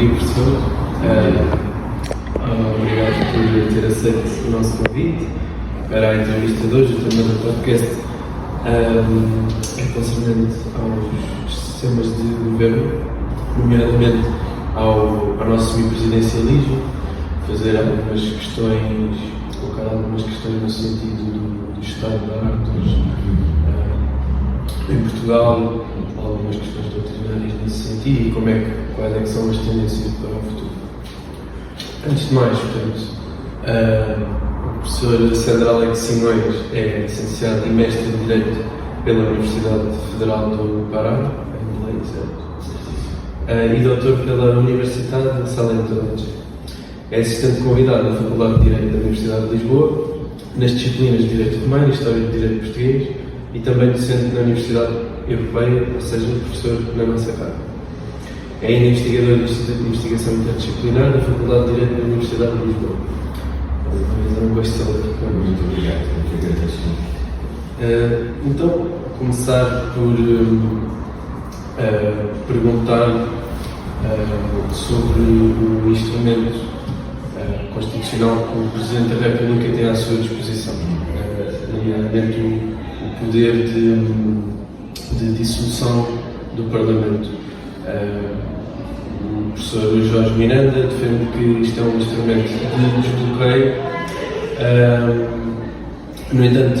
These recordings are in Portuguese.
dia, professor. Obrigado por ter aceito o nosso convite para a entrevista de hoje. O tema do podcast é concernente aos sistemas de governo, nomeadamente ao nosso semipresidencialismo, fazer algumas questões, colocar algumas questões no sentido do estado da arte em Portugal, algumas questões doutrinárias nesse sentido e quais é que são as tendências para o futuro. Antes de mais, portanto, o professor Sandra Alex Simões é licenciado e mestre em Direito pela Universidade Federal do Pará, em Belém, certo? E doutor pela Universidade de Salento de Algés. É assistente convidado na Faculdade de Direito da Universidade de Lisboa, nas disciplinas de Direito Romano e História de Direito Português, e também docente na Universidade Europeia, ou seja, professor na nossa casa. É ainda investigador do Instituto de Investigação Interdisciplinar da Faculdade de Direito da Universidade de Lisboa. É um gosto de estar aqui connosco. Muito obrigado, muito agradeço. Então, começar por perguntar sobre o instrumento constitucional que o Presidente da República tem à sua disposição, nomeadamente o poder de dissolução do Parlamento. O professor Jorge Miranda defende que isto é um instrumento de desbloqueio. No entanto,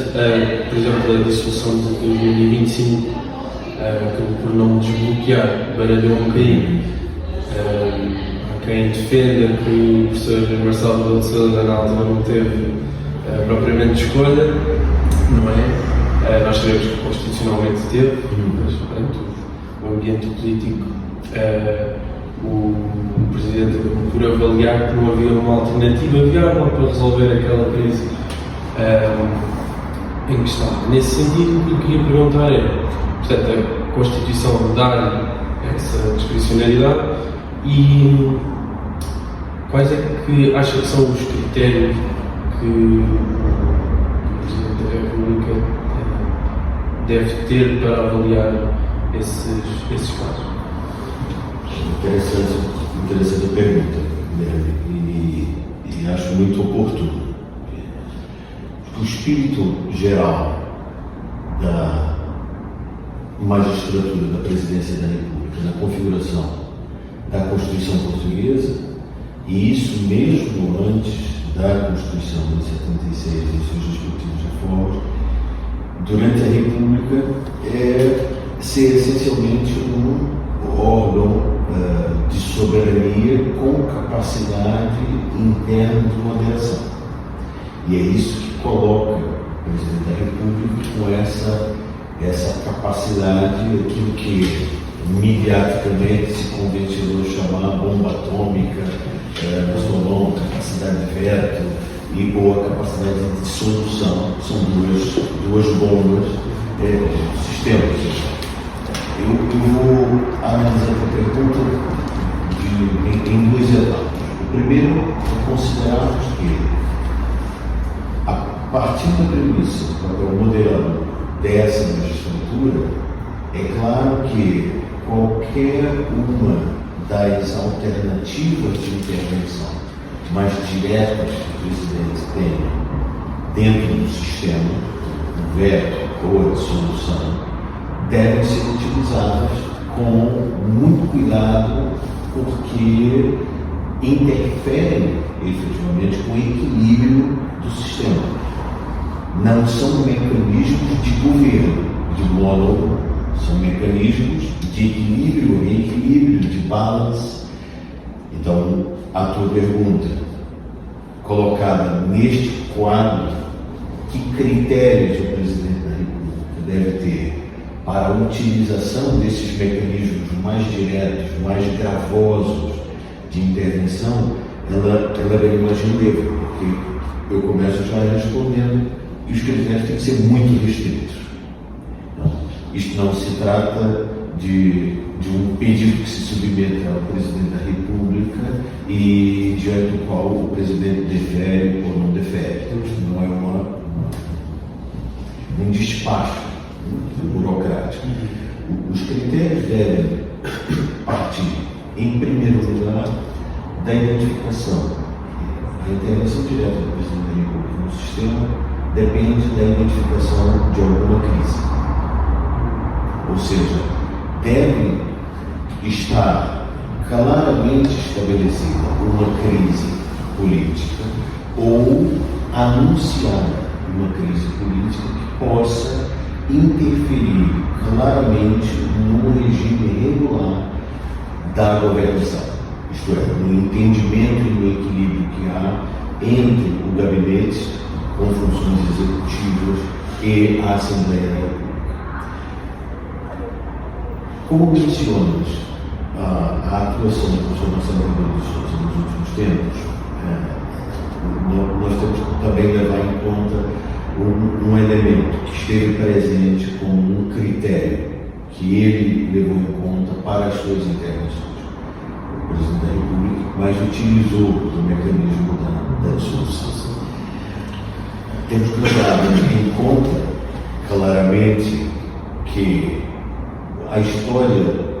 por exemplo, a dissolução de 2025 acabou por não desbloquear, baralhou um bocadinho. Há quem defenda que o professor Marcelo Rebelo de Sousa na altura não teve propriamente escolha, não é? Nós sabemos que constitucionalmente teve, mas portanto, o ambiente político, o Presidente acabou por avaliar que não havia uma alternativa viável para resolver aquela crise em questão. Nesse sentido, o que eu queria perguntar é, portanto, a Constituição dá essa discricionariedade e quais é que acha que são os critérios que o Presidente da República deve ter para avaliar esses casos? Interessante a pergunta, né? E acho muito oportuno. O espírito geral da magistratura da Presidência da República, na configuração da Constituição Portuguesa, e isso mesmo antes da Constituição de 76 e suas respectivas reformas, durante a República, é ser essencialmente um órgão de soberania com capacidade interna de moderação. E é isso que coloca o Presidente da República com essa capacidade, aquilo que mediaticamente se convencionou chamar bomba atômica, nós falamos capacidade de veto ou a capacidade de dissolução. São duas bombas sistemas. Eu vou analisar a pergunta em duas etapas. O primeiro é considerarmos que, a partir da premissa do papel moderador dessa magistratura, é claro que qualquer uma das alternativas de intervenção mais diretas que o presidente tem dentro do sistema, o veto ou a dissolução, devem ser utilizadas com muito cuidado, porque interferem efetivamente com o equilíbrio do sistema. Não são mecanismos de governo, de modo algum. São mecanismos de equilíbrio, de balance. Então, a tua pergunta, colocada neste quadro, que critérios o Presidente da República deve ter para a utilização desses mecanismos mais diretos, mais gravosos de intervenção, ela ganha mais relevo, porque eu começo já respondendo que os critérios têm que ser muito restritos. Então, isto não se trata de um pedido que se submeta ao Presidente da República e diante do qual o Presidente defere ou não defere. Então, isto não é um despacho burocrático. Os critérios devem partir, em primeiro lugar, da identificação. A intervenção direta do presidente da República no sistema depende da identificação de alguma crise. Ou seja, deve estar claramente estabelecida uma crise política ou anunciada uma crise política que possa interferir claramente no regime regular da governação, isto é, no entendimento e no equilíbrio que há entre o gabinete com funções executivas e a Assembleia da República. Como mencionas a atuação da transformação da República nos últimos tempos, nós temos que também levar em conta um elemento que esteve presente como um critério que ele levou em conta para as suas intervenções. O presidente da República, mas utilizou o mecanismo da dissolução. Temos que levar em conta claramente que a história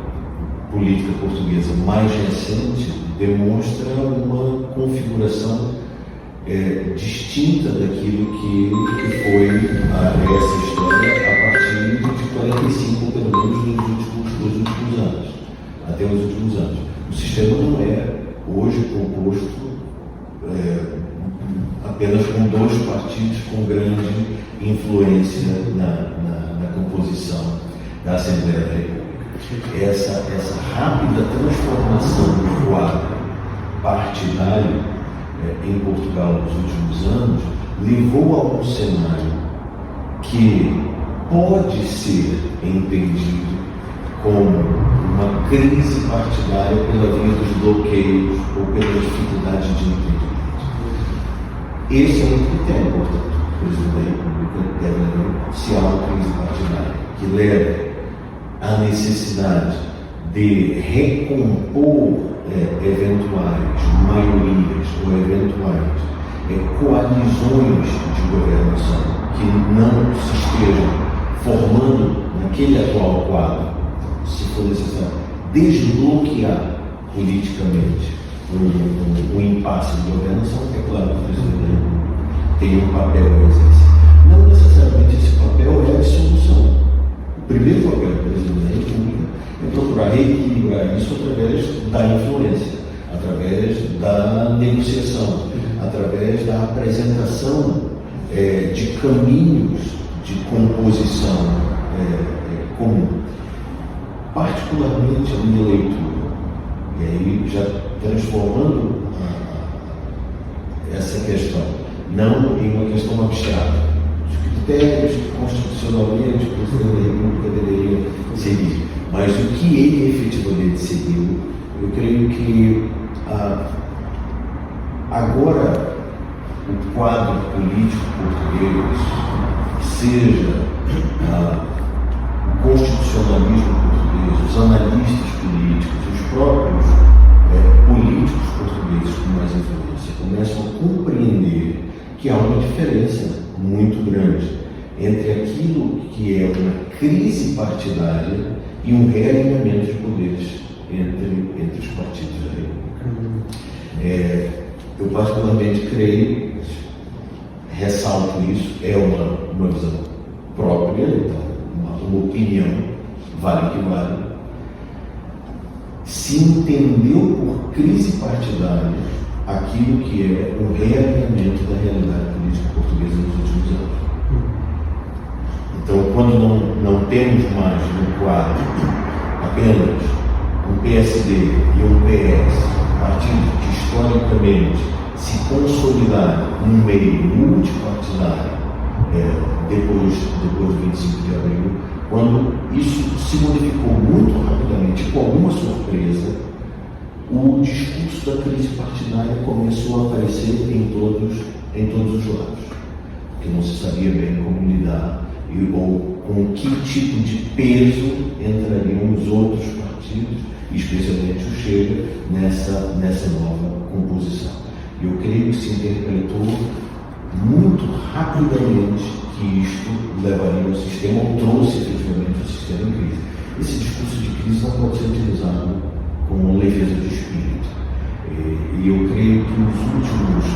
política portuguesa mais recente demonstra uma configuração distinta daquilo que foi essa história a partir de 45, pelo menos, dos últimos anos, até os últimos anos. O sistema não é hoje composto apenas com dois partidos com grande influência na composição da Assembleia da República. Essa rápida transformação do quadro partidário em Portugal nos últimos anos levou a um cenário que pode ser entendido como uma crise partidária pela via dos bloqueios ou pela dificuldade de entendimento. Esse é um critério, portanto, o presidente da República deve, se há uma crise partidária que leva à necessidade de recompor eventuais maiorias ou eventuais coalizões de governação que não se estejam formando naquele atual quadro, se for necessário, desbloquear politicamente um impasse de governação. É claro que o presidente da República tem um papel a exercer. Não necessariamente esse papel é a solução. O primeiro papel do presidente da República é procurar reequilibrar isso através da influência, através da negociação, através da apresentação de caminhos de composição comum. Particularmente a minha leitura, e aí já transformando essa questão não em uma questão abstrata, os critérios que constitucionalmente o presidente da República deveria seguir, mas o que ele efetivamente seguiu, eu creio que agora o quadro político português, seja o constitucionalismo português, os analistas políticos, os próprios políticos portugueses com mais influência, começam a compreender que há uma diferença muito grande entre aquilo que é uma crise partidária e um realinhamento de poderes entre os partidos da República. Eu particularmente creio, ressalto isso, é uma visão própria, então, uma opinião, vale que vale. Se entendeu por crise partidária aquilo que é o realinhamento da realidade política portuguesa nos últimos anos. Então, quando não temos mais no quadro apenas um PSD e um PS, partidos que historicamente se consolidaram num meio multipartidário depois do 25 de abril, quando isso se modificou muito rapidamente, com alguma surpresa, o discurso da crise partidária começou a aparecer em todos os lados, porque não se sabia bem como lidar ou com que tipo de peso entrariam os outros partidos, especialmente o Chega, nessa nova composição. Eu creio que se interpretou muito rapidamente que isto levaria o sistema, ou trouxe efetivamente o sistema em crise. Esse discurso de crise não pode ser utilizado com leveza de espírito. E eu creio que nos últimos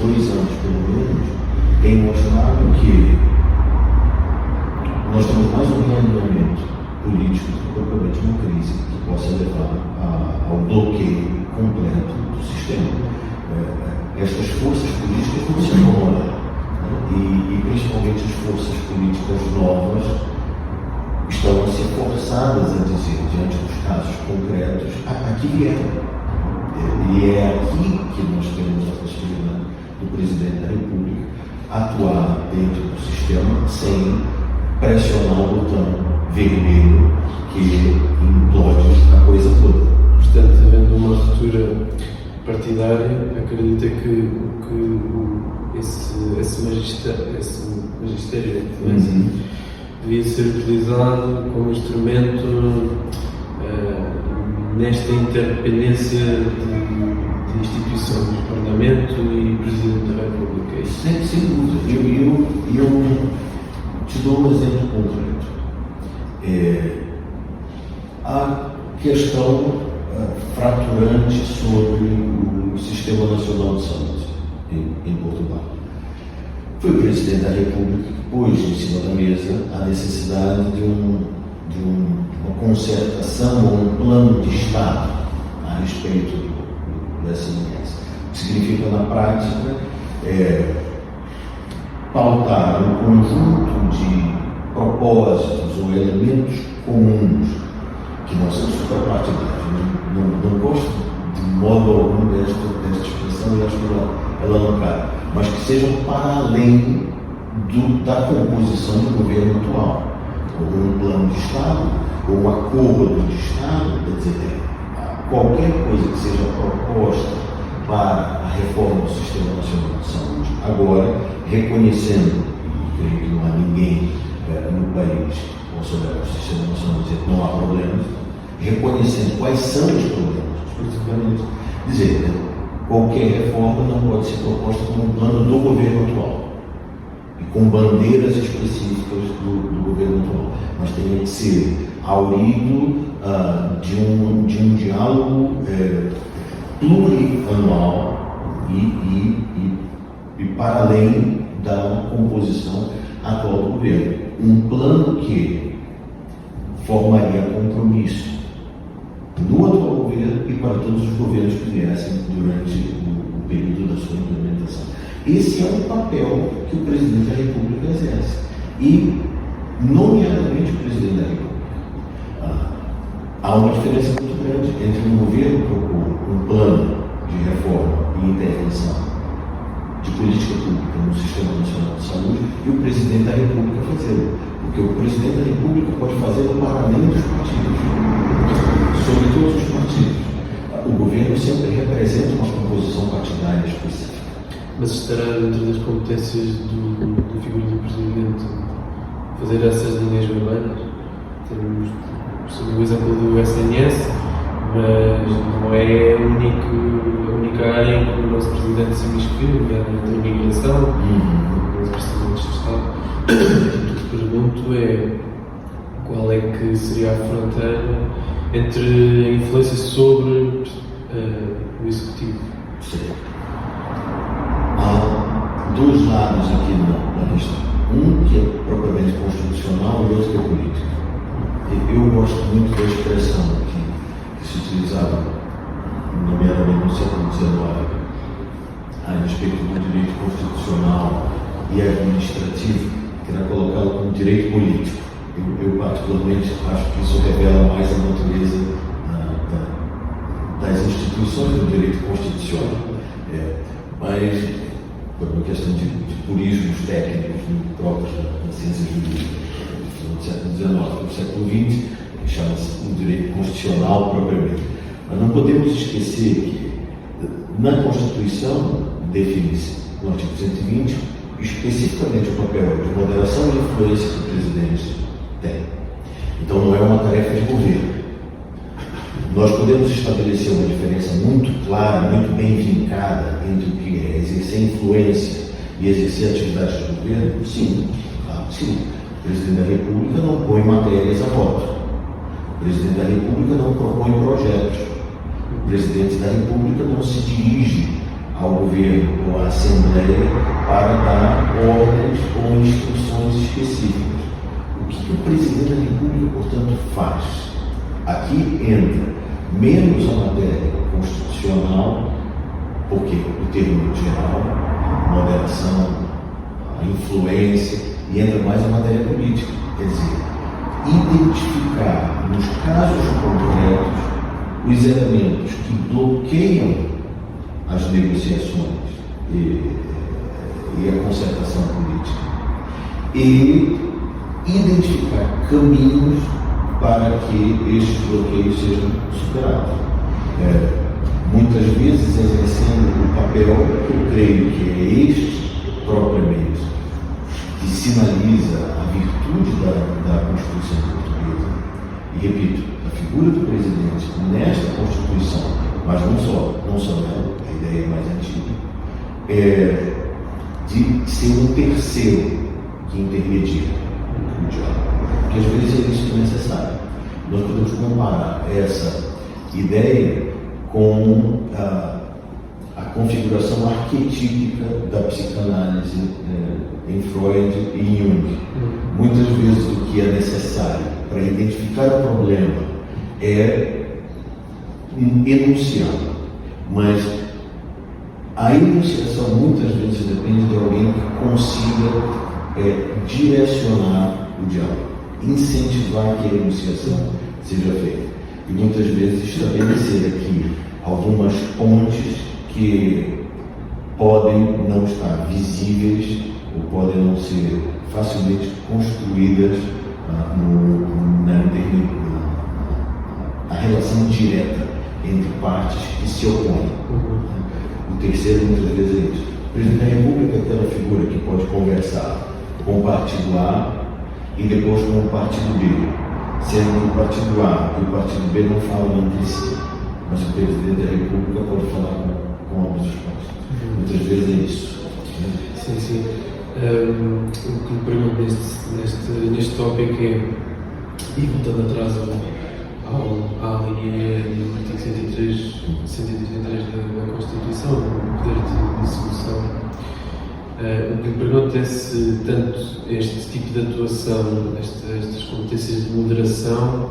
2 anos, pelo menos, tem mostrado que nós temos mais um realinhamento político do que propriamente uma crise que possa levar ao bloqueio completo do sistema. Estas forças políticas não se acomodam, e principalmente as forças políticas novas estão a ser forçadas a dizer, diante dos casos concretos, aqui vieram. E é aqui que nós temos a possibilidade do Presidente da República atuar dentro do sistema sem pressionar o botão vermelho que implode a coisa toda. Portanto, havendo uma ruptura partidária, acredita que esse magistério devia ser utilizado como instrumento nesta interdependência de instituições, Parlamento e Presidente da República. Sem dúvida. Eu te dou um exemplo concreto. A questão fraturante sobre o Sistema Nacional de Saúde em Portugal. Foi o Presidente da República que pôs em cima da mesa a necessidade de uma concertação ou um plano de Estado a respeito dessa doença. O que significa, na prática, pautar um conjunto de propósitos ou elementos comuns que não são superpartidários. Não gosto de modo algum desta expressão e acho que ela não cabe, mas que sejam para além da composição do governo atual, ou um plano de Estado, ou um acordo de Estado, etc. Qualquer coisa que seja proposta para a reforma do Sistema Nacional de Saúde, agora reconhecendo, e creio que não há ninguém no país que possa olhar para o Sistema Nacional e dizer que não há problemas, reconhecendo quais são os problemas, dizer, qualquer reforma não pode ser proposta como um plano do governo atual e com bandeiras específicas do governo atual, mas tem que ser aurido de um diálogo plurianual e para além da composição atual do governo. Um plano que formaria compromisso no atual governo e para todos os governos que viessem durante o período da sua implementação. Esse é o papel que o Presidente da República exerce. E, nomeadamente, o Presidente da República. Há uma diferença muito grande entre um governo propor um plano de reforma e intervenção de política pública no Sistema Nacional de Saúde e o Presidente da República fazê-lo. Porque o Presidente da República pode fazê-lo para além dos partidos, sobre todos os partidos. O governo sempre representa uma composição partidária específica. Mas estará dentro das competências da figura do Presidente fazer essas linhas vermelhas? Temos o exemplo do SNS, mas não é a única área em que o nosso Presidente se inscreveu, nomeadamente a imigração, os procedimentos de Estado. O que te pergunto é qual é que seria a fronteira entre a influência sobre o Executivo? Sim. Há dois lados aqui na questão. Um que é propriamente constitucional e outro que é político. Eu gosto muito da expressão que se utilizava, nomeadamente no século XIX, a respeito do direito constitucional e administrativo, que era colocá-lo como direito político. Eu particularmente acho que isso revela mais a natureza das instituições do direito constitucional. Mas, por uma questão de purismos técnicos próprios da ciência jurídica do século XIX, do século XX, chama-se o direito constitucional propriamente. Mas não podemos esquecer que na Constituição define-se, no artigo 120, especificamente o papel de moderação e influência que o presidente tem. Então não é uma tarefa de governo. Nós podemos estabelecer uma diferença muito clara, muito bem vincada entre o que é exercer influência e exercer atividades de governo? Sim, claro que sim. O Presidente da República não põe matérias a voto. O presidente da República não propõe projetos. O presidente da República não se dirige ao governo ou à Assembleia para dar ordens ou instruções específicas. O que o presidente da República, portanto, faz? Aqui entra menos a matéria constitucional, porque o termo geral, moderação, a influência, e entra mais a matéria política. Quer dizer, identificar nos casos concretos os elementos que bloqueiam as negociações e a concertação política e identificar caminhos para que estes bloqueios sejam superados. Muitas vezes exercendo o papel que eu creio que é este propriamente, que sinaliza a virtude da Constituição portuguesa. E repito, a figura do presidente nesta Constituição, mas não só ela, a ideia é mais antiga, de ser um terceiro que intermedia o diálogo. Porque às vezes é isso que é necessário. Nós podemos comparar essa ideia com a configuração arquetípica da psicanálise em Freud e em Jung. Muitas vezes o que é necessário para identificar o problema é enunciar, mas a enunciação muitas vezes depende de alguém que consiga direcionar o diálogo, incentivar que a enunciação seja feita. E muitas vezes estabelecer aqui algumas pontes que podem não estar visíveis ou podem não ser facilmente construídas na relação direta entre partes que se opõem. O terceiro, muitas vezes, é isso. O presidente da República é aquela figura que pode conversar com o partido A e depois com o partido B, sendo que o partido A e o partido B não falam entre si, mas o presidente da República pode falar com ambos os partes. Muitas vezes é isso. Sim, sim. O que me pergunto neste tópico é, e voltando atrás à linha do artigo 133 da Constituição, o poder de dissolução, o que me pergunto é se tanto este tipo de atuação, estas competências de moderação,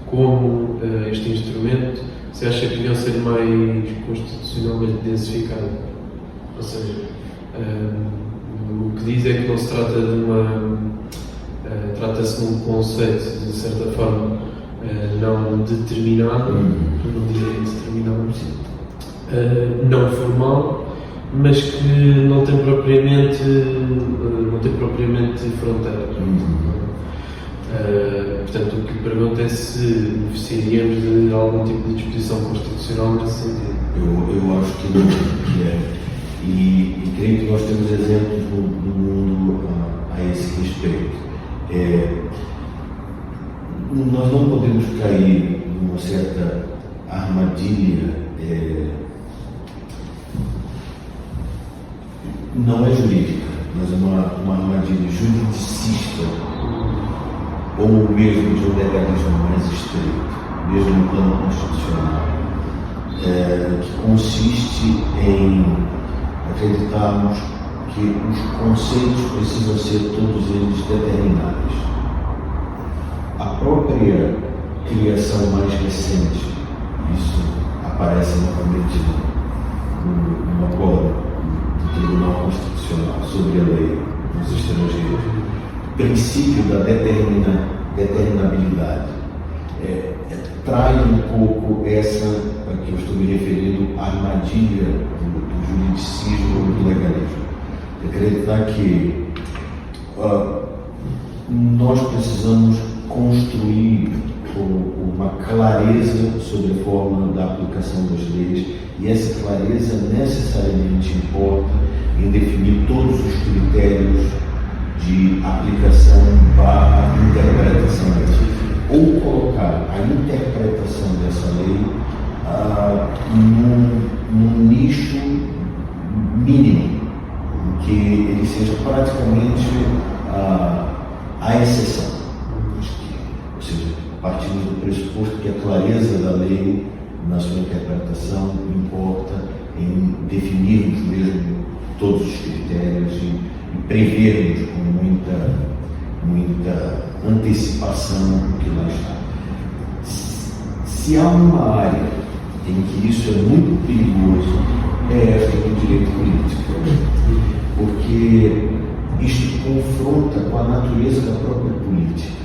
como este instrumento, se acha que deviam ser mais constitucionalmente densificado. Ou seja, o que diz é que não se trata de uma. Trata-se de um conceito, de certa forma, não determinado, não diria indeterminado, não formal, mas que não tem propriamente fronteiras. Portanto, o que lhe pergunto é se beneficiaríamos de algum tipo de disposição constitucional nesse sentido. Eu acho que não é. E creio que nós temos exemplos no mundo a esse respeito. Nós não podemos cair numa certa armadilha, não é jurídica, mas uma armadilha juridicista, ou mesmo de um legalismo mais estrito, mesmo no plano constitucional, que consiste em acreditarmos que os conceitos precisam ser todos eles determinados. A própria criação mais recente, isso aparece novamente no acordo do Tribunal Constitucional sobre a lei dos estrangeiros, o princípio da determinabilidade. Trai um pouco essa, a que eu estou me referindo, armadilha do juridicismo e do legalismo. Acreditar que nós precisamos construir uma clareza sobre a forma da aplicação das leis, e essa clareza necessariamente importa em definir todos os critérios de aplicação barra interpretação da lei, ou colocar a interpretação dessa lei num nicho mínimo, que ele seja praticamente a exceção. Ou seja, partimos do pressuposto que a clareza da lei, na sua interpretação, importa em definirmos mesmo todos os critérios e prevermos com muita antecipação o que lá está. Se há uma área em que isso é muito perigoso, é esta do direito político, porque isto confronta com a natureza da própria política.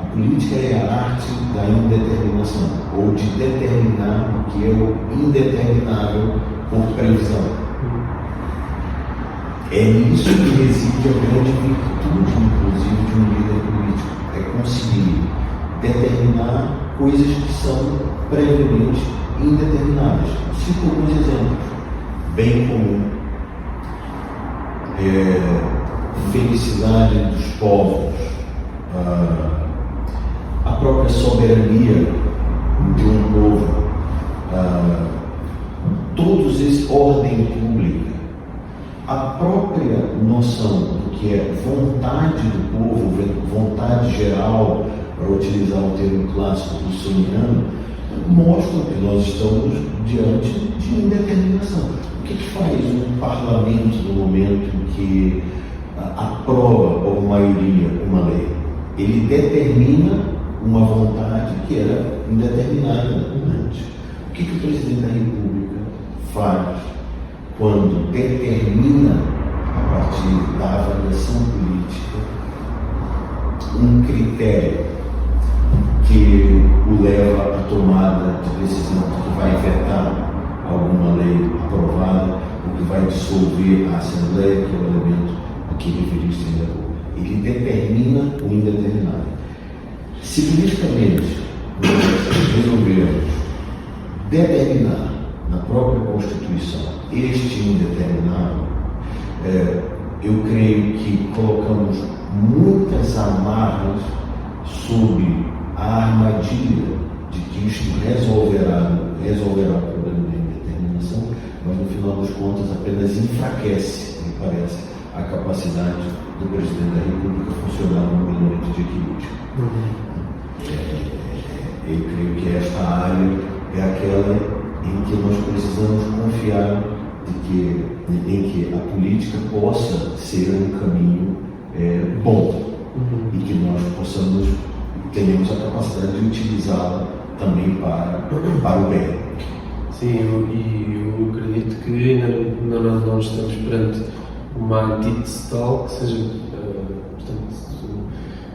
A política é a arte da indeterminação, ou de determinar o que é o indeterminável por previsão. É nisso que reside a grande virtude, inclusive, de um líder político. É conseguir determinar coisas que são previamente indetermináveis. Cito alguns exemplos. Bem comum, felicidade dos povos, a própria soberania de um povo, todos esses, ordem pública, a própria noção do que é vontade do povo, vontade geral, para utilizar o termo clássico russoniano, mostram que nós estamos diante de indeterminação. O que faz um parlamento no momento em que aprova por maioria uma lei? Ele determina uma vontade que era indeterminada antes. O que o presidente da República faz quando determina, a partir da avaliação política, um critério que o leva à tomada de decisão, que vai vetar alguma lei aprovada, ou que vai dissolver a Assembleia, que é o elemento a que referiste ainda pouco? Ele determina o indeterminado. Se politicamente nós resolvermos determinar na própria Constituição este indeterminado, eu creio que colocamos muitas amarras sobre a armadilha de que isto resolverá o problema da indeterminação, mas no final das contas apenas enfraquece, me parece, a capacidade do presidente da República funcionar num elemento de equilíbrio. Eu creio que esta área é aquela em que nós precisamos confiar em que a política possa ser um caminho bom e que nós tenhamos a capacidade de utilizá-la também para o bem. Sim, eu acredito que ainda não estamos perante uma antítese tal que seja,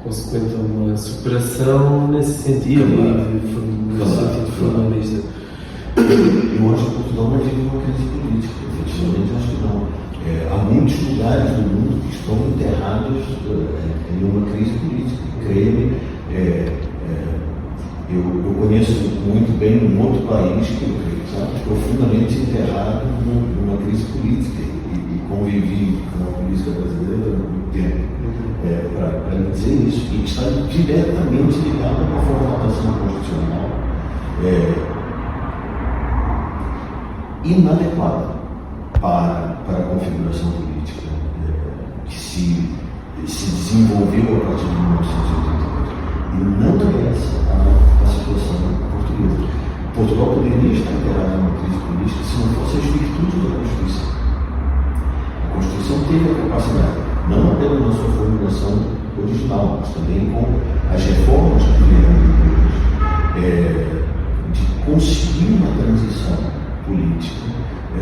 consequente a uma superação nesse sentido, no sentido formalista. Eu acho que Portugal não vive uma crise política, efetivamente acho que não. Há muitos lugares do mundo que estão enterrados em uma crise política. Creio-me, eu conheço muito bem um outro país que eu creio que está profundamente enterrado numa crise política e convivi com a política brasileira há muito tempo para lhe dizer isso, e que está diretamente ligado a uma formatação constitucional inadequada para a configuração política que se desenvolveu a partir de 1982. E não é essa a situação portuguesa. Portugal poderia estar integrado numa crise política se não fossem as virtudes da Constituição. A Constituição teve a capacidade, não apenas na sua formulação original, mas também com as reformas que vieram depois, de conseguir uma transição política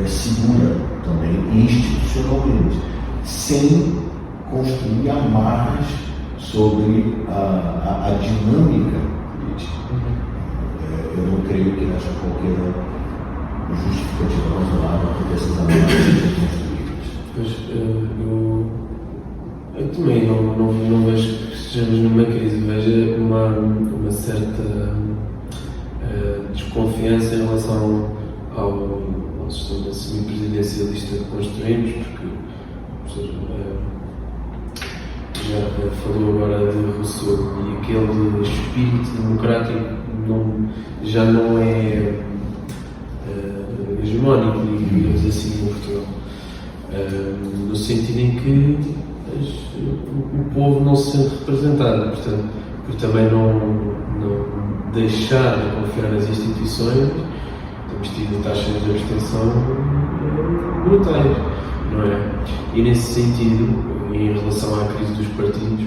segura também institucionalmente, sem construir amarras sobre a dinâmica política. Eu não creio que haja qualquer justificativa razoável para que essas amarras sejam construídas. Pois, eu também não vejo que estejamos numa crise, vejo uma certa desconfiança em relação ao sistema semipresidencialista que construímos, porque já falou agora de Rousseau, e aquele espírito democrático já não é hegemónico, digamos assim, em Portugal, no sentido em que o povo não se sente representado, portanto, porque também não deixar de confiar nas instituições, temos tido taxas de abstenção brutais, não é? E nesse sentido, em relação à crise dos partidos,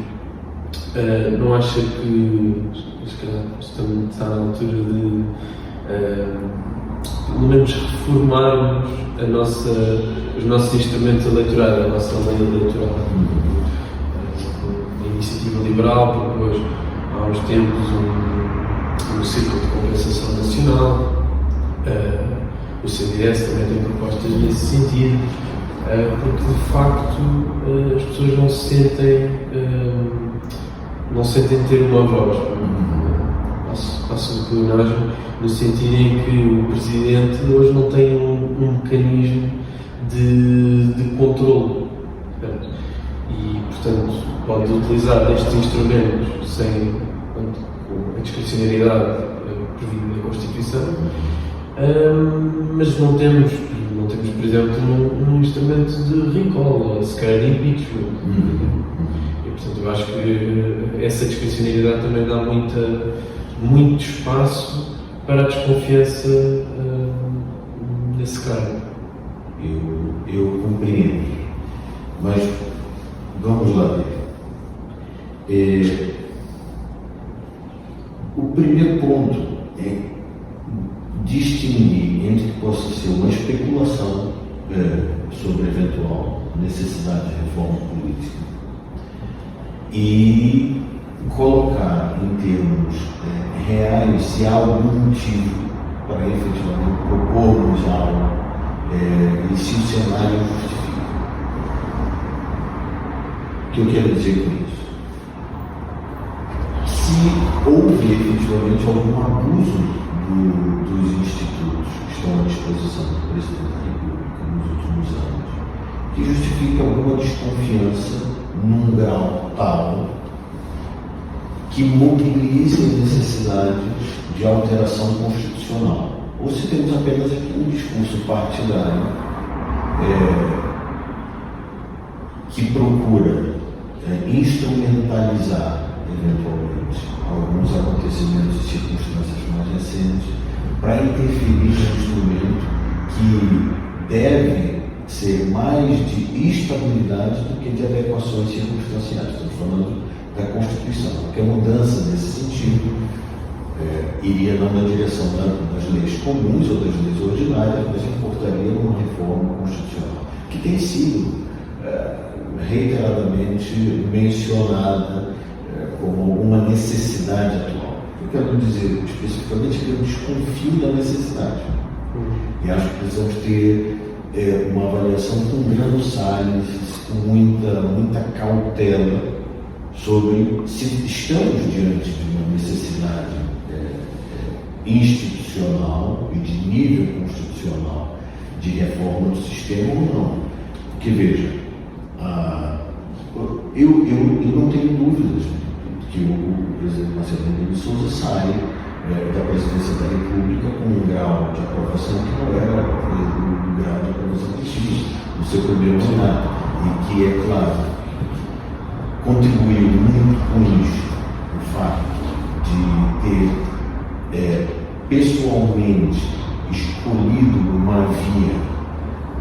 não acha que está na altura de pelo menos reformarmos os nossos instrumentos eleitorais, a nossa lei eleitoral? A Iniciativa Liberal propôs há uns tempos um círculo de compensação nacional, o CDS também tem propostas nesse sentido, porque de facto as pessoas não sentem ter uma voz. Passa um pleonasmo no sentido em que o Presidente hoje não tem um mecanismo de controle. E, portanto, pode utilizar estes instrumentos sem a discricionariedade prevista na Constituição, mas não temos, por exemplo, um instrumento de recall, sequer de impeachment. E, portanto, eu acho que essa discricionariedade também dá muito espaço para a desconfiança nesse cargo. Eu compreendo, mas vamos lá ver. O primeiro ponto é distinguir entre que possa ser uma especulação sobre a eventual necessidade de reforma política e colocar em termos reais se há algum motivo para efetivamente propormos algo e se o cenário justifica. O que eu quero dizer com isso? Se houve efetivamente algum abuso dos institutos que estão à disposição do Presidente da República nos últimos anos, que justifica alguma desconfiança num grau tal que mobilize a necessidade de alteração constitucional. Ou se temos apenas aqui um discurso partidário que procura instrumentalizar, eventualmente, alguns acontecimentos e circunstâncias mais recentes para interferir no instrumento que deve ser mais de estabilidade do que de adequações circunstanciais. Estamos falando da Constituição. Qualquer mudança nesse sentido iria não na direção das leis comuns ou das leis ordinárias, mas importaria uma reforma constitucional, que tem sido reiteradamente mencionada como uma necessidade atual. Eu quero dizer especificamente que eu desconfio da necessidade. E acho que precisamos ter uma avaliação com grande Salles, com muita cautela sobre se estamos diante de uma necessidade institucional e de nível constitucional de reforma do sistema ou não. Porque, veja, eu não tenho dúvidas que o presidente Marcelo Rebelo de Sousa sai da presidência da República com um grau de aprovação que não era o grau de aprovação que tinha no seu primeiro mandato, e que, é claro, contribuiu muito com isso o fato de ter pessoalmente escolhido uma via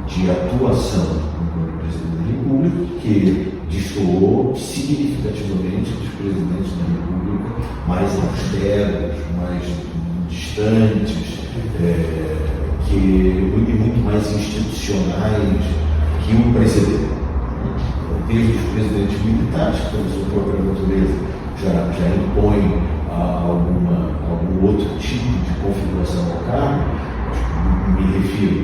de atuação como presidente da República que destoou significativamente dos presidentes da República mais austeros, mais distantes, e muito mais institucionais que o precedente. Desde os presidentes militares, que pela sua própria natureza já impõem algum outro tipo de configuração ao cargo. Me refiro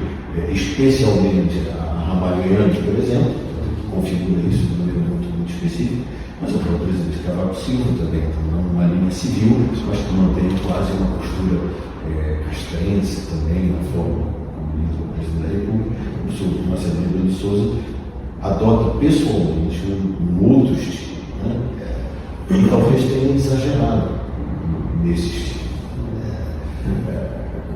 especialmente a Ramalhianos, por exemplo, que configura isso de maneira muito específica, mas o próprio presidente Cavaco Silva também, numa linha civil, mas que mantém quase uma postura castrense também, na forma como diz o presidente da República. O professor Marcelo Rebelo de Sousa adota pessoalmente um outro estilo, né? E talvez tenha exagerado nesse estilo.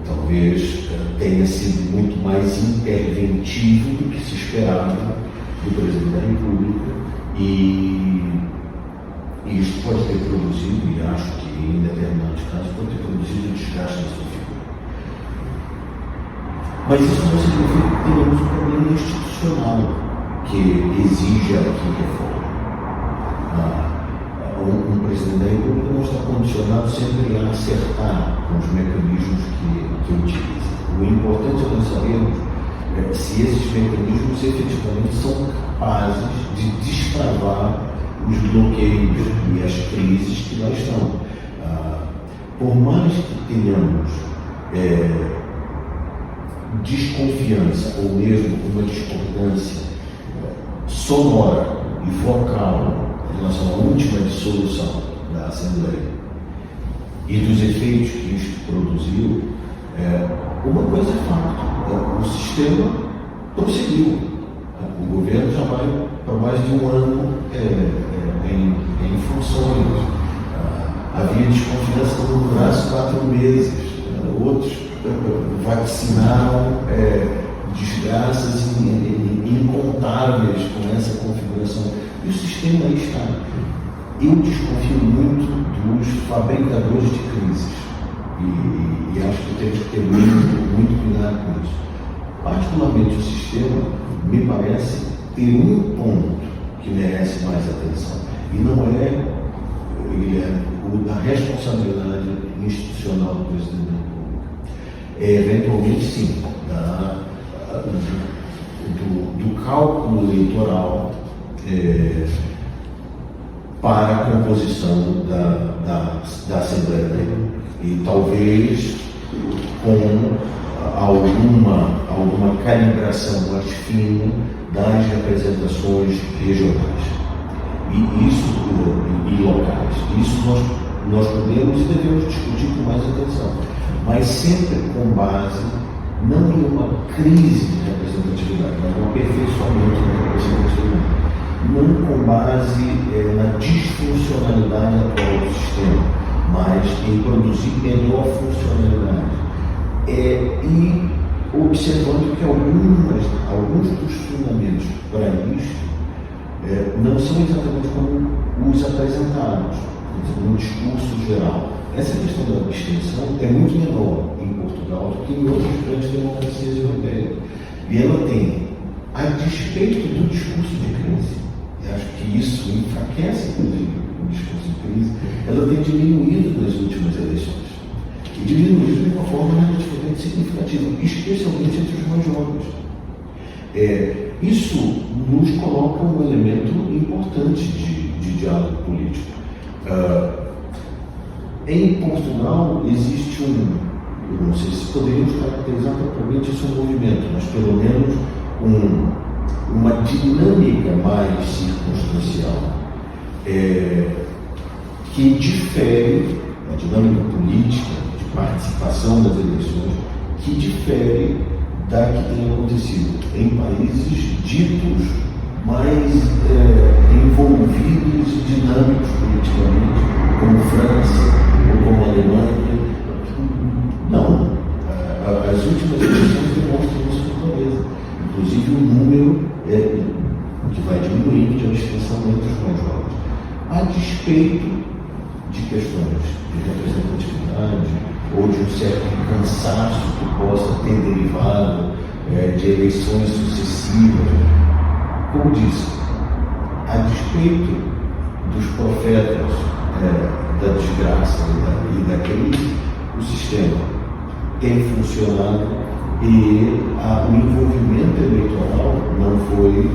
Talvez tenha sido muito mais interventivo do que se esperava do presidente da República, e E isto pode ter produzido, e acho que em determinados casos, pode ter produzido um desgaste na sua figura. Mas isso não significa que tenhamos um problema institucional que exige aqui reforma. Um presidente da República não está condicionado sempre a acertar com os mecanismos que utiliza. O importante é nós sabermos se esses mecanismos efetivamente são capazes de destravar os bloqueios e as crises que lá estão. Por mais que tenhamos desconfiança ou mesmo uma discordância sonora e vocal em relação à última dissolução da Assembleia e dos efeitos que isto produziu, uma coisa é fato: o sistema prosseguiu. O governo já vai para mais de um ano em funções. Havia desconfiança que durasse 4 meses. Outros vaticinaram desgraças incontáveis com essa configuração. E o sistema aí está. Eu desconfio muito dos fabricadores de crises. E acho que temos que ter muito cuidado com isso. Particularmente o sistema, me parece ter um ponto que merece mais atenção. E não é, o da responsabilidade institucional do presidente da República. É eventualmente sim, do cálculo eleitoral para a composição da Assembleia da República. E talvez com alguma calibração mais fina das representações regionais e locais. Isso nós podemos e devemos discutir com mais atenção, mas sempre com base não em uma crise de representatividade, mas um aperfeiçoamento da representatividade, não com base na disfuncionalidade atual do sistema, mas em produzir melhor funcionalidade. E observando que alguns dos fundamentos para isto não são exatamente como os apresentados no discurso geral. Essa questão da abstenção é muito menor em Portugal do que em outras grandes democracias europeias. E ela tem, a despeito do discurso de crise, e acho que isso enfraquece, inclusive, o discurso de crise, ela tem diminuído nas últimas eleições. E diminuído de uma forma relativamente significativa, especialmente entre os mais jovens. Isso nos coloca um elemento importante de diálogo político. Em Portugal existe eu não sei se poderíamos caracterizar propriamente isso um movimento, mas pelo menos uma dinâmica mais circunstancial que difere a dinâmica política de participação das eleições, que difere da que tem acontecido em países ditos mais envolvidos e dinâmicos politicamente, como França ou como Alemanha. Não. As últimas eleições demonstram isso com clareza. Inclusive o número que vai diminuindo de abstenção entre os mais jovens. A despeito de questões de representatividade ou de um certo cansaço que possa ter derivado de eleições sucessivas, como disse, a despeito dos profetas da desgraça e da crise, o sistema tem funcionado e o envolvimento eleitoral não foi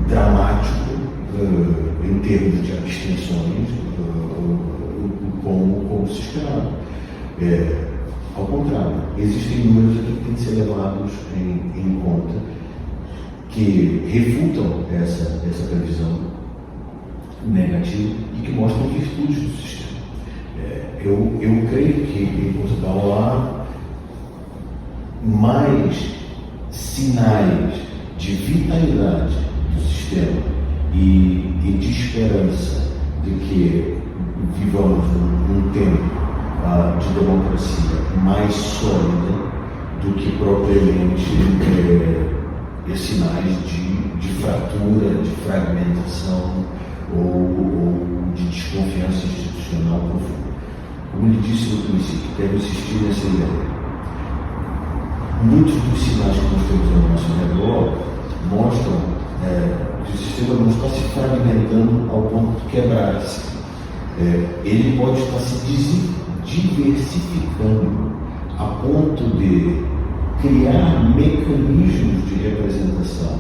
dramático em termos de abstenções como se esperava. Ao contrário, existem números aqui que têm que ser levados em conta que refutam essa previsão negativa e que mostram virtudes do sistema. Eu creio que em Portugal há mais sinais de vitalidade do sistema e de esperança de que vivamos num tempo de democracia mais sólida do que propriamente sinais de fratura, de fragmentação ou de desconfiança institucional profunda. Como ele disse no princípio, quero insistir nessa ideia. Muitos dos sinais que nós temos ao nosso redor mostram que o sistema não está se fragmentando ao ponto de quebrar-se. Ele pode estar se diversificando a ponto de criar mecanismos de representação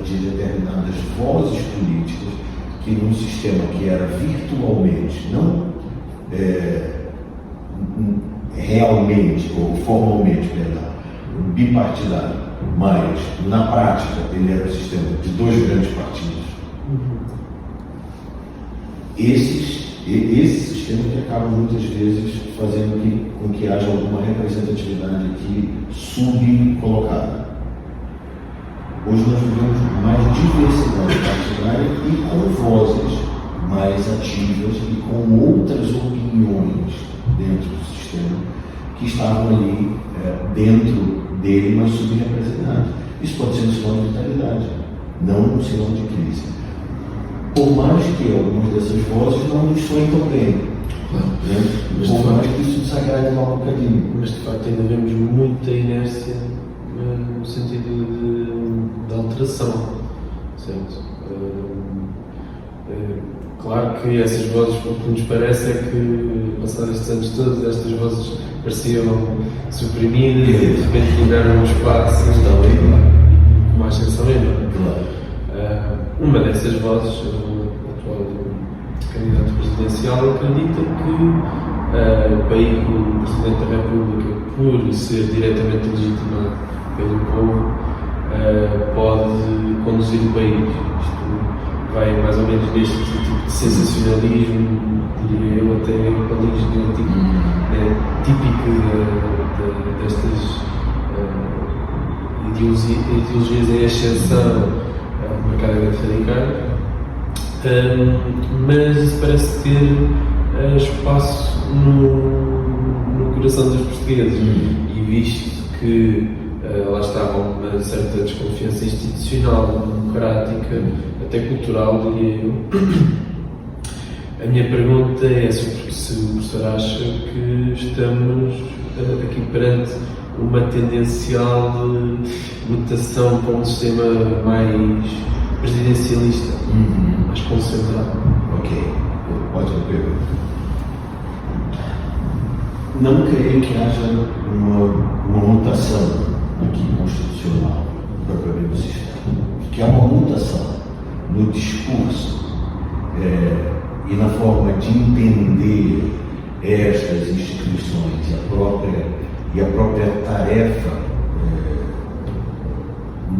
de determinadas vozes políticas que num sistema que era virtualmente, não realmente ou formalmente, bipartidário, mas na prática ele era um sistema de dois grandes partidos. Esse sistema que acaba muitas vezes fazendo com que haja alguma representatividade aqui subcolocada. Hoje nós vivemos mais diversidade partidária e com vozes mais ativas e com outras opiniões dentro do sistema que estavam ali dentro dele, mas subrepresentadas. Isso pode ser um sinal de vitalidade, não um sinal de crise. Por mais que algumas dessas vozes não nos soem tão bem, por mais que isso desagrade mal um bocadinho. Mas de facto ainda vemos muita inércia no sentido de alteração, certo? Claro que essas vozes, o que nos parece é que, passados estes anos todos, estas vozes pareciam suprimidas e de repente tiveram um espaço com uma ascensão enorme. Uma dessas vozes, o atual candidato presidencial, acredita que o Presidente da República, por ser diretamente legitimado pelo povo, pode conduzir o país. Isto vai mais ou menos neste tipo de sensacionalismo, diria eu, até típico destas ideologias em ascensão marcadamente radicais, mas isso parece ter espaço no coração dos portugueses. E visto que lá estava uma certa desconfiança institucional, democrática, até cultural, diria eu, a minha pergunta é se o professor acha que estamos aqui perante uma tendencial mutação para um sistema mais presidencialista, mais concentrado. Ok, ótima pergunta. Não creio que haja uma mutação aqui constitucional propriamente do sistema. Que há uma mutação no discurso e na forma de entender estas instituições e a própria tarefa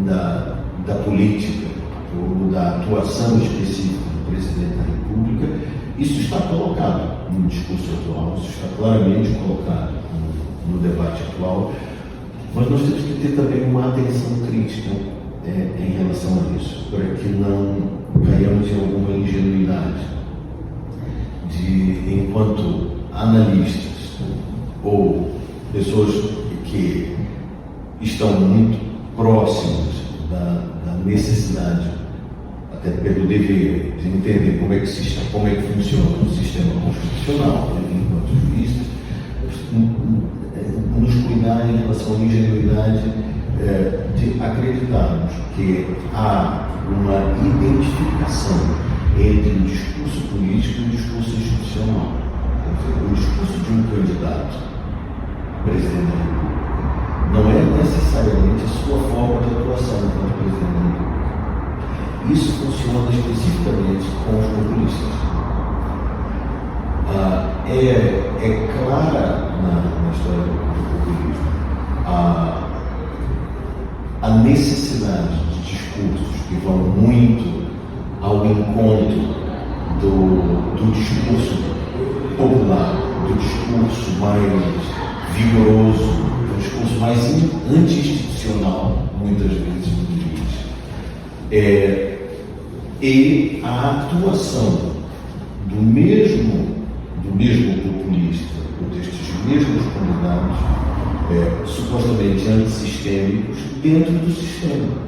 da política ou da atuação específica do Presidente da República. Isso está colocado no discurso atual, isso está claramente colocado no debate atual, mas nós temos que ter também uma atenção crítica em relação a isso, para que não caiamos em alguma ingenuidade enquanto analistas ou pessoas que estão muito próximas da necessidade, até pelo dever, de entender como é que funciona o sistema constitucional, enquanto juristas, nos cuidar em relação à ingenuidade de acreditarmos que há uma identificação entre o discurso político e o discurso institucional. O discurso de um candidato presidente da República não é necessariamente a sua forma de atuação enquanto presidente da República. Isso funciona especificamente com os populistas. É clara na história do populismo a necessidade de discursos que vão muito ao encontro do discurso popular, do discurso mais vigoroso, do discurso mais anti-institucional, muitas vezes, e a atuação do mesmo populista, ou destes mesmos candidatos, supostamente antissistêmicos, dentro do sistema.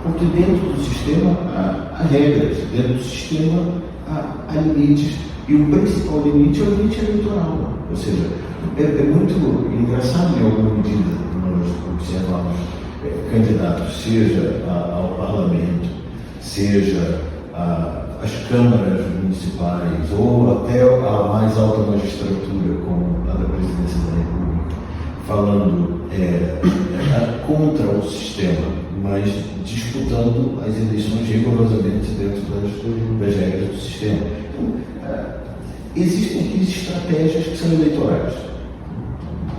Porque dentro do sistema há regras, dentro do sistema há limites, e o principal limite é o limite eleitoral. Ou seja, é muito engraçado em alguma medida nós observarmos candidatos, seja ao parlamento, seja às câmaras municipais, ou até à mais alta magistratura, como a da Presidência da República, falando contra o sistema, mas disputando as eleições rigorosamente dentro das regras do sistema. Existem aqui estratégias que são eleitorais.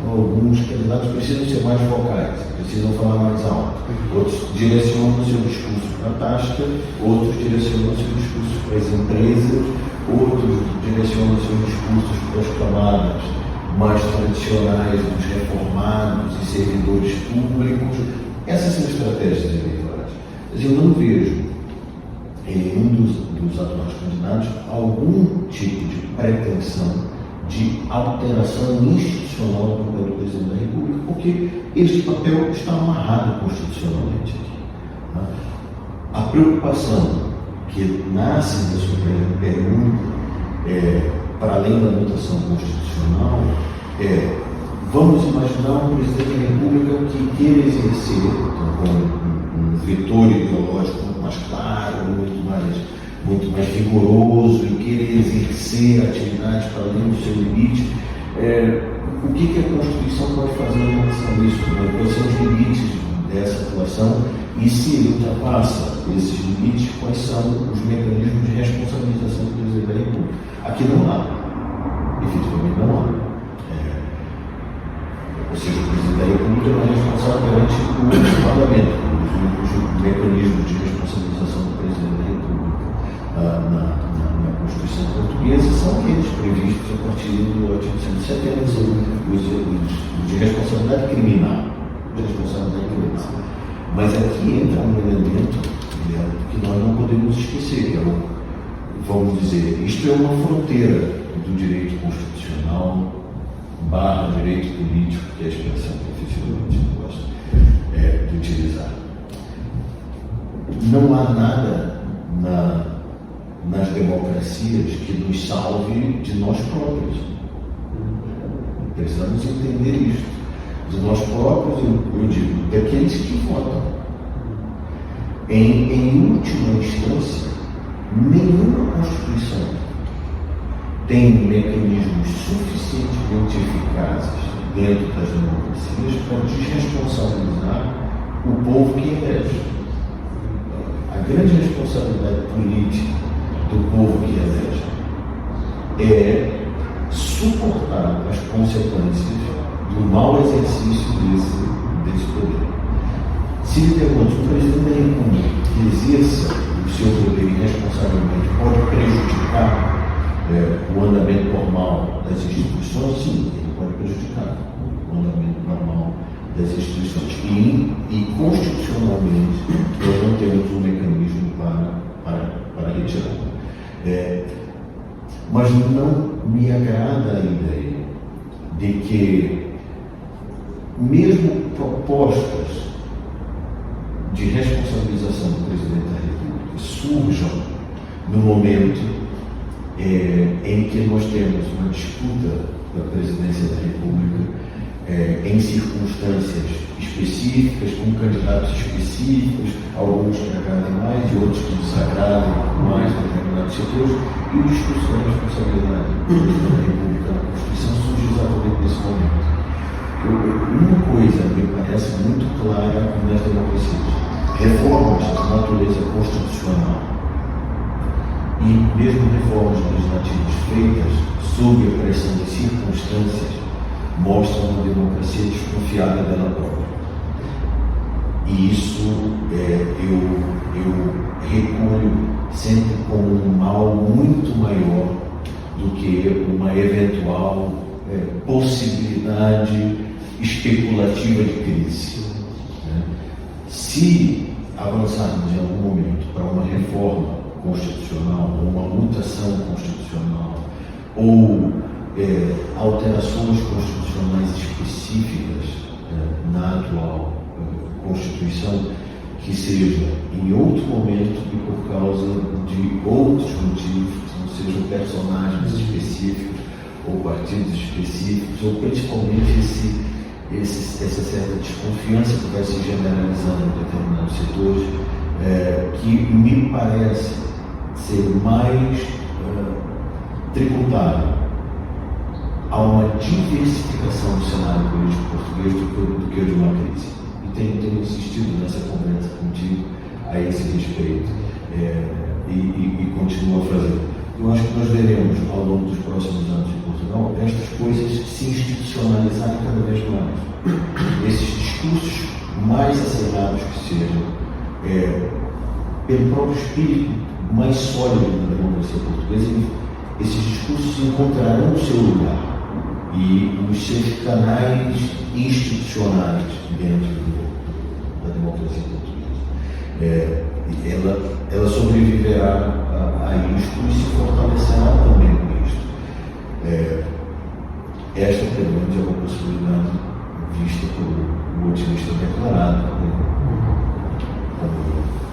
Alguns candidatos precisam ser mais vocais, precisam falar mais alto. Outros direcionam o seu discurso para a tasca, outros direcionam o seu discurso para as empresas, outros direcionam o seu discurso para as camadas mais tradicionais dos reformados e servidores públicos. Essas são estratégias eleitorais. Mas eu não vejo em nenhum dos atuais candidatos algum tipo de pretensão de alteração institucional do papel do Presidente da República, porque este papel está amarrado constitucionalmente aqui. A preocupação que nasce da sua pergunta, para além da mutação constitucional, vamos imaginar um Presidente da República que queira exercer, então, com um vetor ideológico muito mais claro, muito mais rigoroso, e querer exercer atividades para além do seu limite. O que a Constituição pode fazer em relação a isso? Quais são os limites dessa atuação? E se ele ultrapassa esses limites, quais são os mecanismos de responsabilização do Presidente da República? Aqui não há. Efetivamente não há. Ou seja, o Presidente da República não é responsável perante o Parlamento. Os mecanismos de responsabilização do Presidente da República na Constituição portuguesa são aqueles previstos a partir do artigo 170, os de responsabilidade criminal. Mas aqui entra um elemento que nós não podemos esquecer, vamos dizer, isto é uma fronteira do direito constitucional / direito político, que é a expressão que efetivamente eu gosto de utilizar. Não há nada nas democracias que nos salve de nós próprios. Precisamos entender isto. De nós próprios, eu digo, daqueles que votam. Em última instância, nenhuma Constituição tem mecanismos suficientemente eficazes dentro das democracias para desresponsabilizar o povo que elege. A grande responsabilidade política do povo que elege é suportar as consequências do mau exercício desse poder. Se lhe pergunto, o Presidente da República que exerça o seu poder irresponsavelmente pode prejudicar o andamento normal das instituições? Sim, ele pode prejudicar o andamento normal das instituições. E constitucionalmente, nós não temos um mecanismo para retirar. Mas não me agrada a ideia de que, mesmo propostas de responsabilização do Presidente da República surjam no momento em que nós temos uma disputa da Presidência da República em circunstâncias específicas, com candidatos específicos, alguns que agradem mais e outros que desagradem mais determinados setores, e o discurso da responsabilidade do Presidente da República na Constituição surge exatamente nesse momento. Uma coisa me parece muito clara nas democracias: reformas de natureza constitucional e mesmo reformas legislativas feitas sob a pressão de circunstâncias mostram uma democracia desconfiada dela própria. E isso eu recolho sempre como um mal muito maior do que uma eventual possibilidade especulativa de crise. Se avançarmos em algum momento para uma reforma constitucional, ou uma mutação constitucional, ou alterações constitucionais específicas na atual Constituição, que seja em outro momento e por causa de outros motivos, que não sejam personagens específicos ou partidos específicos, ou principalmente essa certa desconfiança que vai se generalizando em determinados setores, que me parece ser mais tributário a uma diversificação do cenário político português do que o de uma crise. E tenho insistido nessa conversa contigo a esse respeito, e continuo a fazer. Eu acho que nós veremos ao longo dos próximos anos em Portugal estas coisas se institucionalizarem cada vez mais. Esses discursos mais acelerados que sejam, pelo próprio espírito mais sólido da democracia portuguesa, esses discursos encontrarão o seu lugar e os seus canais institucionais dentro da democracia portuguesa. Ela sobreviverá a isto e se fortalecerá também com isto. Esta, pelo menos, é uma possibilidade vista por um otimista declarado, como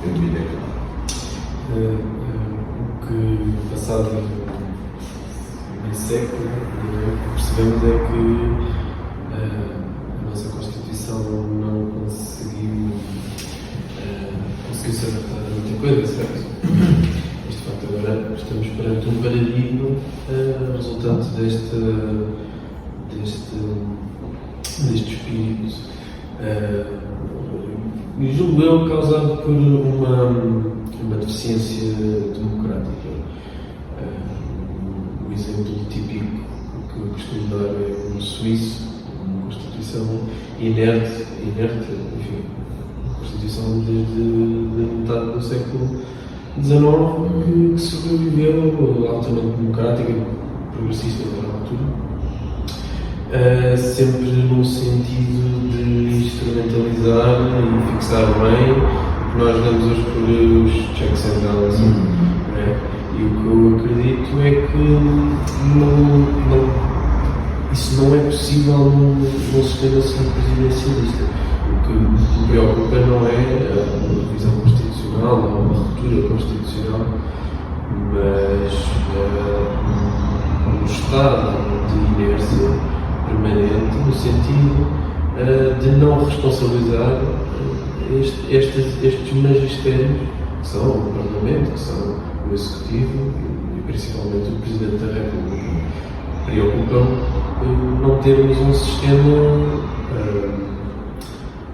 eu me declaro. O que passado meio século percebemos é que a nossa Constituição não conseguiu se adaptar a muita coisa, certo? Mas de facto agora estamos perante um paradigma resultante deste espírito, julgo eu, causado por uma deficiência democrática. O exemplo típico que eu costumo dar é um suíço, uma Constituição inerte, enfim, a Constituição desde a metade do século XIX que sobreviveu, altamente democrática, progressista na altura, sempre no sentido de instrumentalizar e fixar bem o que nós damos hoje por os checks and balances. E o que eu acredito é que isso não é possível num sistema semipresidencialista. O que me preocupa não é a revisão constitucional, não uma ruptura constitucional, mas um estado de inércia permanente no sentido de não responsabilizar estes magistérios que são o Parlamento, que são o Executivo e principalmente o Presidente da República. Preocupam não termos um sistema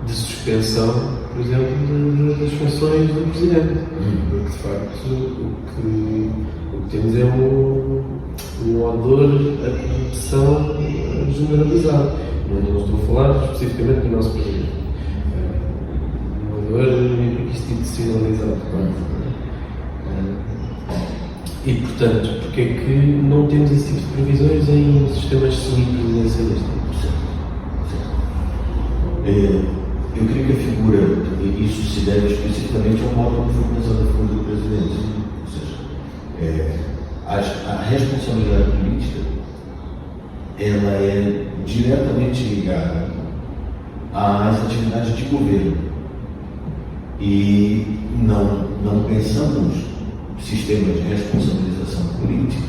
de suspensão, por exemplo, das funções do Presidente. Porque de facto o que temos é um odor a corrupção generalizado. Não estou a falar especificamente do nosso Presidente. Um odor institucionalizado. E, portanto, porque é que não temos esse tipo de previsões em sistemas semipresidencialistas? Eu creio que a figura, isso se deve especificamente ao modo como foi pensada a figura do presidente. Ou seja, a responsabilidade política ela é diretamente ligada às atividades de governo. E não pensamos sistema de responsabilização política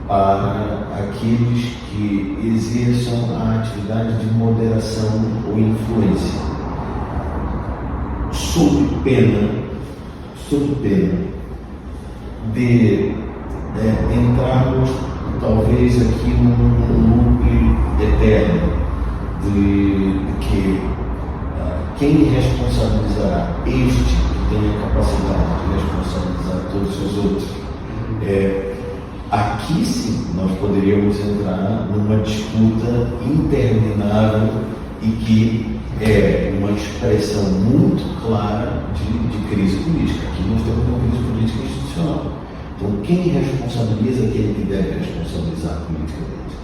para aqueles que exerçam a atividade de moderação ou influência, sob pena de entrarmos talvez aqui num loop eterno de que quem responsabilizará este que tem a capacidade de responsabilizar todos os outros. Aqui sim nós poderíamos entrar numa disputa interminável e que é uma expressão muito clara de crise política. Aqui nós temos uma crise política institucional. Então quem responsabiliza aquele que deve responsabilizar politicamente?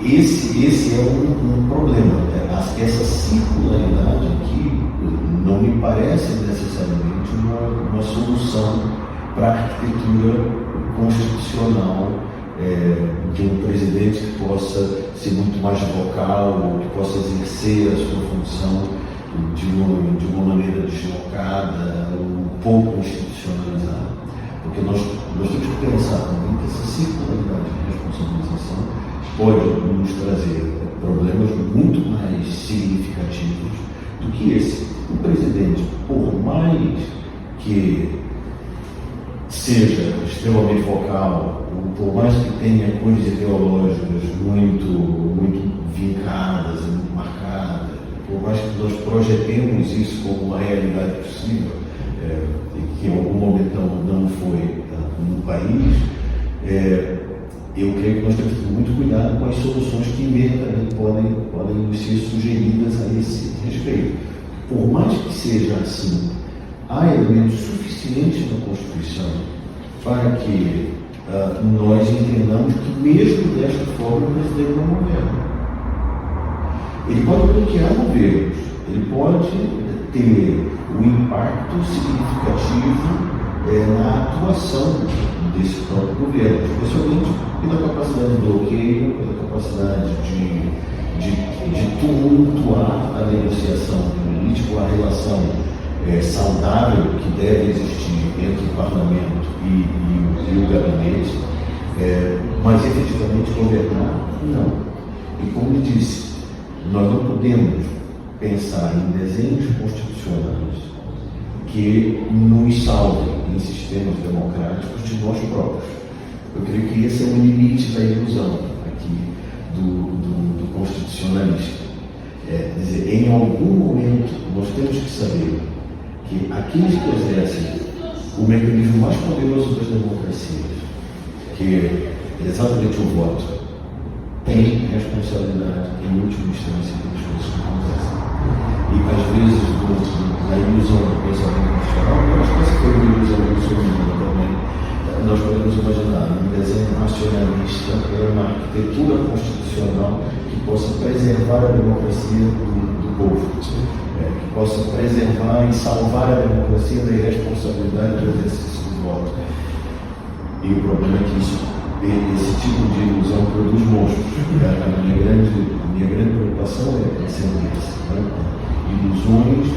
Esse é um problema. Essa circularidade aqui não me parece necessariamente uma solução para a arquitetura constitucional de um presidente que possa ser muito mais vocal ou que possa exercer a sua função de uma maneira deslocada, um pouco institucionalizada. Porque nós temos que pensar também que essa circularidade de responsabilização pode nos trazer problemas muito mais significativos do que esse. O presidente, por mais que seja extremamente vocal, por mais que tenha coisas ideológicas muito vincadas, muito marcadas, por mais que nós projetemos isso como uma realidade possível, que em algum momento não foi no país, eu creio que nós temos que ter muito cuidado com as soluções que imediatamente podem ser sugeridas a esse respeito. Por mais que seja assim, há elementos suficientes na Constituição para que nós entendamos que mesmo desta forma o presidente não governa. Ele pode bloquear governos, ele pode ter um impacto significativo na atuação desse próprio governo, especialmente pela capacidade de bloqueio, pela capacidade de tumultuar a negociação política, a relação saudável que deve existir entre o parlamento e o gabinete, mas efetivamente governar, não. E como eu disse, nós não podemos pensar em desenhos constitucionais que nos salvem em sistemas democráticos de nós próprios. Eu creio que esse é o limite da ilusão aqui do constitucionalista. Quer dizer, em algum momento nós temos que saber que aqueles que exercem o mecanismo mais poderoso das democracias, que é exatamente o voto, têm responsabilidade em última instância pelas coisas que acontecem. E às vezes, na ilusão do pensamento nacional, eu acho que essa foi uma ilusão muçulmana também. Nós podemos imaginar um desenho nacionalista, uma arquitetura constitucional que possa preservar a democracia do povo, que possa preservar e salvar a democracia da irresponsabilidade do exercício do voto. E o problema é que esse tipo de ilusão produz monstros. A minha grande preocupação é sempre essa. Ilusões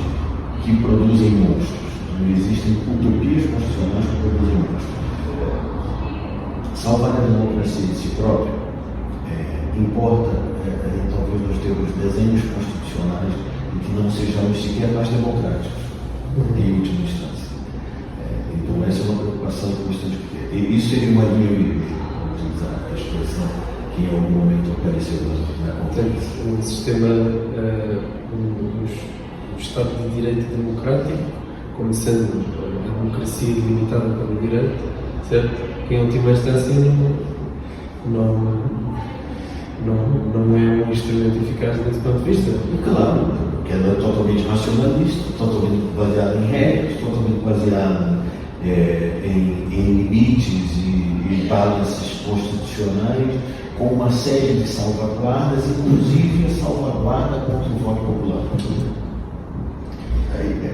que produzem monstros. Não existem utopias constitucionais que produzem monstros. Salvar a democracia de si próprio importa, talvez, nós termos desenhos constitucionais e que não sejamos sequer mais democráticos, em última instância. Então, essa é uma preocupação que nós temos que ter. E isso seria uma linha livre, vamos utilizar a expressão que em algum momento apareceu na conferência. Um sistema, um Estado de Direito democrático, como sendo a democracia limitada pelo direito, certo? Que em última instância não é um instrumento eficaz desse ponto de vista. Claro, que é totalmente racionalista, totalmente baseado em regras, totalmente baseado em limites e balances constitucionais, com uma série de salvaguardas, inclusive a salvaguarda contra o voto popular.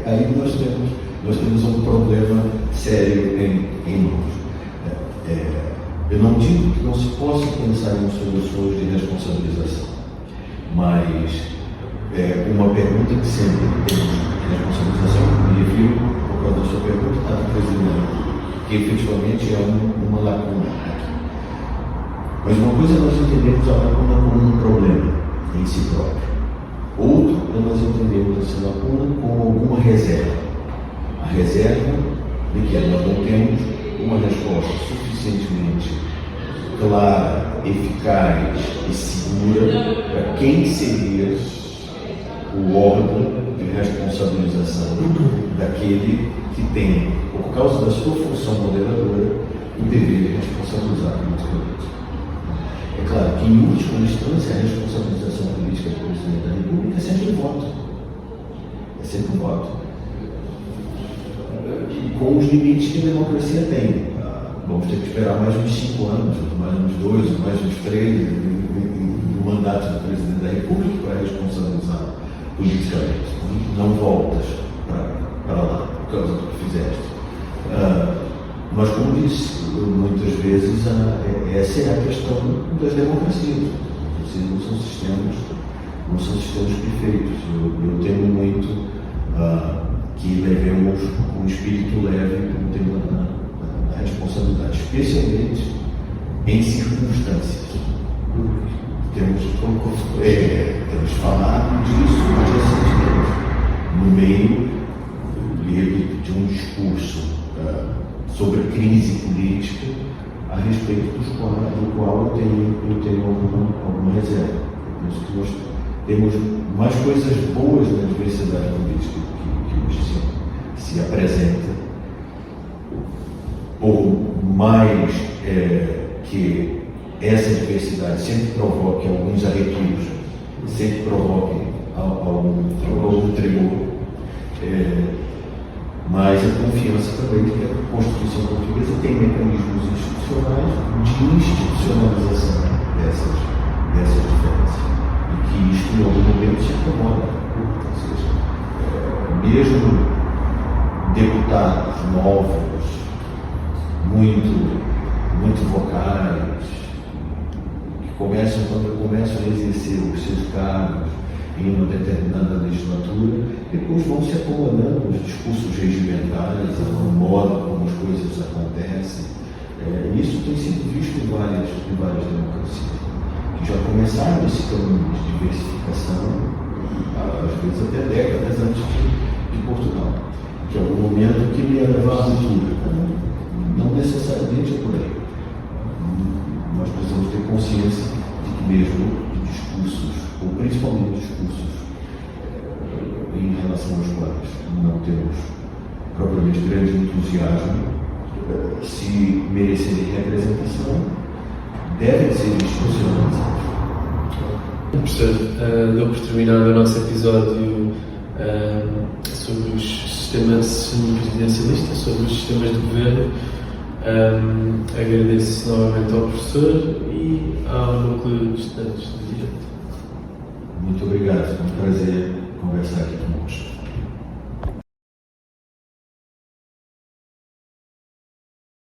Aí nós temos um problema sério em nós. Eu não digo que não se possa pensar em soluções de responsabilização, mas uma pergunta que sempre temos de responsabilização, me refiro, por causa da sua pergunta, está no presidente, que efetivamente é uma lacuna aqui. Mas uma coisa é nós entendemos a lacuna como um problema em si próprio. Outro é nós entendemos essa lacuna como alguma reserva. A reserva de que nós não temos uma resposta suficientemente clara, eficaz e segura para quem seria o órgão de responsabilização daquele que tem, por causa da sua função moderadora, o dever de responsabilizar politicamente. É claro que, em última instância, a responsabilização política do presidente da República é sempre um voto. É sempre um voto. E com os limites que a democracia tem. Vamos ter que esperar mais uns 5 anos, mais uns 2, mais uns 3 no mandato do presidente da República para responsabilizar politicamente. Não voltas para lá por causa do que fizeste. Mas, como disse, muitas vezes essa é a questão das democracias. Não são sistemas não são sistemas perfeitos. Eu temo muito que levemos um espírito leve no tema da responsabilidade, especialmente em circunstâncias. Temos falado disso mais recentemente, no meio de um discurso sobre crise política, a respeito do qual eu tenho alguma reserva. Eu penso que nós temos mais coisas boas na diversidade política que hoje se apresenta, por mais que essa diversidade sempre provoque alguns arrepios, sempre provoque algum tremor, mas a confiança também de que a Constituição portuguesa tem mecanismos institucionais de institucionalização dessas diferenças, e que isto em algum momento se acomoda. Ou seja, mesmo deputados novos, muito vocais, quando começam a exercer os seus cargos em uma determinada legislatura, depois vão se acomodando os discursos regimentais, a modo como as coisas acontecem. Isso tem sido visto em várias democracias, que já começaram esse caminho de diversificação, às vezes até décadas antes de Portugal, que em algum momento que ia levar à ruptura. Não necessariamente é por aí. Nós precisamos ter consciência de que mesmo discursos, ou principalmente discursos em relação aos quais não temos propriamente grande entusiasmo, se merecerem representação, devem ser institucionalizados. Professor, deu por terminado o nosso episódio sobre os sistemas semipresidencialistas, sobre os sistemas de governo. Agradeço novamente ao professor e ao Núcleo de Estudantes de Direito. Muito obrigado, foi um prazer